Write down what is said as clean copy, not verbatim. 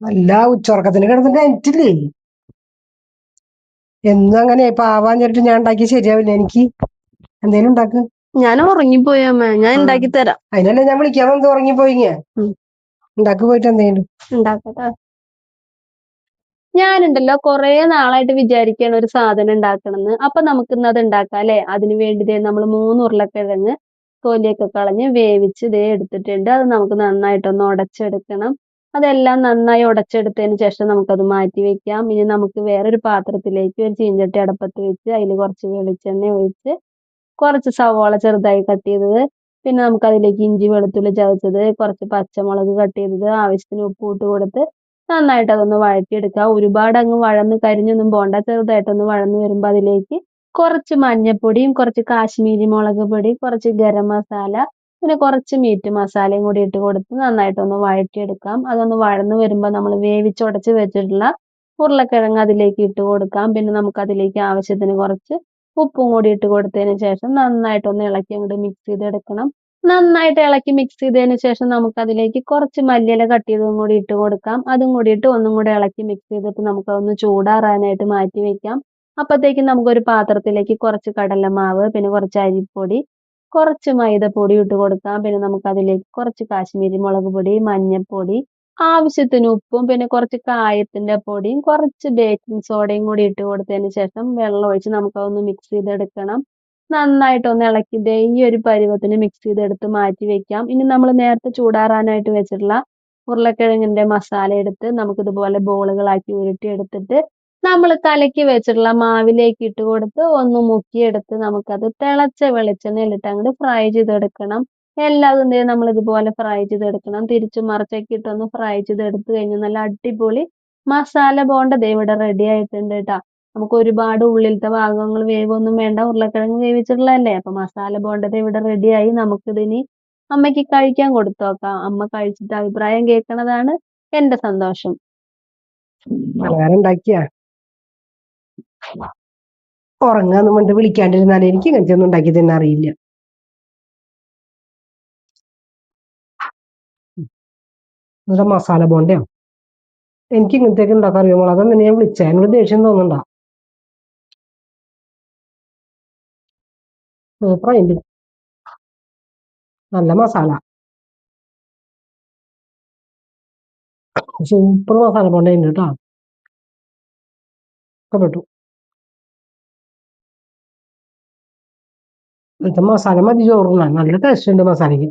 നല്ല ഉച്ചോർക്കത്തിന് കിടന്നിട്ട് എനിറ്റില്ലേ. എന്നും അങ്ങനെ പാവാൻ ചേട്ട് ഞാൻ ഉണ്ടാക്കി ശരിയാവില്ല. എനിക്ക് എന്തേലും ഉണ്ടാക്ക്. ഞാൻ ഉറങ്ങിപ്പോയി അമ്മ. ഞാൻ ഉണ്ടാക്കി തരാം. അതിനല്ലേ ഞാൻ വിളിക്കാൻ വന്ന് ഉറങ്ങിപ്പോയിങ്ങ. ഉണ്ടാക്കി പോയിട്ട് എന്തെങ്കിലും ഉണ്ടാക്കട്ടെ. ഞാനുണ്ടല്ലോ കൊറേ നാളായിട്ട് വിചാരിക്കുകയാണ് ഒരു സാധനം ഉണ്ടാക്കണമെന്ന്. അപ്പൊ നമുക്ക് ഇന്ന് അത് ഉണ്ടാക്കാം അല്ലെ. അതിന് വേണ്ടി നമ്മൾ 3 ഉരുളക്കിഴങ്ങ് തൊലിയൊക്കെ കളഞ്ഞ് വേവിച്ച് എടുത്തിട്ടുണ്ട്. അത് നമുക്ക് നന്നായിട്ടൊന്ന് ഉടച്ചെടുക്കണം. അതെല്ലാം നന്നായി ഉടച്ചെടുത്തതിന് ശേഷം നമുക്കത് മാറ്റി വെക്കാം. ഇനി നമുക്ക് വേറൊരു പാത്രത്തിലേക്ക് ഒരു ചീഞ്ചട്ടി അടുപ്പത്ത് വെച്ച് അതിൽ കുറച്ച് വെളിച്ചെണ്ണ ഒഴിച്ച് കുറച്ച് സവാള ചെറുതായി കട്ട് ചെയ്തത്, പിന്നെ നമുക്ക് അതിലേക്ക് ഇഞ്ചി വെളുത്തുള്ളി ചതച്ചത്, കുറച്ച് പച്ചമുളക് കട്ട് ചെയ്തത്, ആവശ്യത്തിന് ഉപ്പ് ഇട്ട് കൊടുത്ത് നന്നായിട്ട് അതൊന്ന് വഴറ്റിയെടുക്കുക. ഒരുപാട് അങ്ങ് വഴന്ന് കരിഞ്ഞൊന്നും പോണ്ട. ചെറുതായിട്ടൊന്ന് വഴന്ന് വരുമ്പോൾ അതിലേക്ക് കുറച്ച് മഞ്ഞപ്പൊടിയും കുറച്ച് കാശ്മീരി മുളക് പൊടി, കുറച്ച് ഗരം മസാല, പിന്നെ കുറച്ച് മീറ്റ് മസാലയും കൂടി ഇട്ട് കൊടുത്ത് നന്നായിട്ടൊന്ന് വഴറ്റിയെടുക്കാം. അതൊന്ന് വഴന്ന് വരുമ്പോൾ നമ്മൾ വേവിച്ചുടച്ച് വെച്ചിട്ടുള്ള ഉരുളക്കിഴങ്ങ് അതിലേക്ക് ഇട്ട് കൊടുക്കാം. പിന്നെ നമുക്ക് അതിലേക്ക് ആവശ്യത്തിന് കുറച്ച് ഉപ്പും കൂടി ഇട്ട് കൊടുത്തതിന് ശേഷം നന്നായിട്ടൊന്ന് ഇളക്കി അങ്ങോട്ട് മിക്സ് ചെയ്തെടുക്കണം. നന്നായിട്ട് ഇളക്കി മിക്സ് ചെയ്തതിന് ശേഷം നമുക്ക് അതിലേക്ക് കുറച്ച് മല്ലിയില കട്ട് ചെയ്തതും കൂടി ഇട്ട് കൊടുക്കാം. അതും കൂടി ഇട്ട് ഒന്നും കൂടി ഇളക്കി മിക്സ് ചെയ്തിട്ട് നമുക്കതൊന്ന് ചൂടാറാനായിട്ട് മാറ്റി വെക്കാം. അപ്പോഴത്തേക്കും നമുക്കൊരു പാത്രത്തിലേക്ക് കുറച്ച് കടലമാവ്, പിന്നെ കുറച്ച് അരിപ്പൊടി, കുറച്ച് മൈദപ്പൊടി ഇട്ട് കൊടുക്കാം. പിന്നെ നമുക്ക് അതിലേക്ക് കുറച്ച് കാശ്മീരി മുളക് പൊടി, മഞ്ഞൾപ്പൊടി, ആവശ്യത്തിന് ഉപ്പും, പിന്നെ കുറച്ച് കായത്തിന്റെ പൊടിയും കുറച്ച് ബേക്കിംഗ് സോഡയും കൂടി ഇട്ട് കൊടുത്തതിന് ശേഷം വെള്ളം ഒഴിച്ച് നമുക്കതൊന്ന് മിക്സ് ചെയ്തെടുക്കണം. നന്നായിട്ടൊന്ന് ഇളക്കി ഈ ഒരു പരുവത്തിന് മിക്സ് ചെയ്തെടുത്ത് മാറ്റി വെക്കാം. ഇനി നമ്മൾ നേരത്തെ ചൂടാറാനായിട്ട് വെച്ചിട്ടുള്ള ഉരുളക്കിഴങ്ങിന്റെ മസാല എടുത്ത് നമുക്കിതുപോലെ ബോളുകളാക്കി ഉരുട്ടിയെടുത്തിട്ട് നമ്മൾ കലക്കി വെച്ചിട്ടുള്ള മാവിലേക്ക് ഇട്ട് കൊടുത്ത് ഒന്ന് മുക്കിയെടുത്ത് നമുക്കത് തിളച്ച വെളിച്ചെണ്ണയിലിട്ട് അങ്ങോട്ട് ഫ്രൈ ചെയ്തെടുക്കണം. എല്ലാതും നമ്മൾ ഇതുപോലെ ഫ്രൈ ചെയ്തെടുക്കണം. തിരിച്ചും മറിച്ചൊക്കെ ഇട്ടൊന്ന് ഫ്രൈ ചെയ്തെടുത്ത് കഴിഞ്ഞാൽ നല്ല അടിപൊളി മസാല ബോണ്ട ഇവിടെ റെഡി ആയിട്ടുണ്ട് കേട്ടോ. നമുക്ക് ഒരുപാട് ഉള്ളിലത്തെ ഭാഗങ്ങൾ വേവൊന്നും വേണ്ട. ഉരുളക്കിഴങ്ങ് വേവിച്ചിട്ടുള്ളതല്ലേ. അപ്പൊ മസാല ബോണ്ടത് ഇവിടെ റെഡിയായി. നമുക്കിതിനി അമ്മയ്ക്ക് കഴിക്കാൻ കൊടുത്തു നോക്കാം. അമ്മ കഴിച്ചിട്ട് അഭിപ്രായം കേൾക്കണതാണ് എന്റെ സന്തോഷം. പലഹാരം ഉണ്ടാക്കിയ ഉറങ്ങാന്ന് പറഞ്ഞിട്ട് വിളിക്കാണ്ടിരുന്നാലേ എനിക്ക് ഇങ്ങനത്തെ ഒന്നും ഉണ്ടാക്കി തന്നെ അറിയില്ല. ഇവിടെ മസാല ബോണ്ടയോ എനിക്ക് ഇങ്ങനത്തേക്ക് ഉണ്ടാക്കാൻ അറിയുമ്പോൾ അതൊന്നും ഞാൻ വിളിച്ച എന്നോട് ദേഷ്യം തോന്നണ്ട. സൂപ്പറായിട്ട് നല്ല മസാല, സൂപ്പർ മസാല ബോണ്ട ഉണ്ട് കേട്ടോ. ഇഷ്ടപ്പെട്ടു. ഇന്നത്തെ മസാല മതി ചോറുണ്ണാൻ. നല്ല ടേസ്റ്റ് ഉണ്ട് മസാലയ്ക്ക്.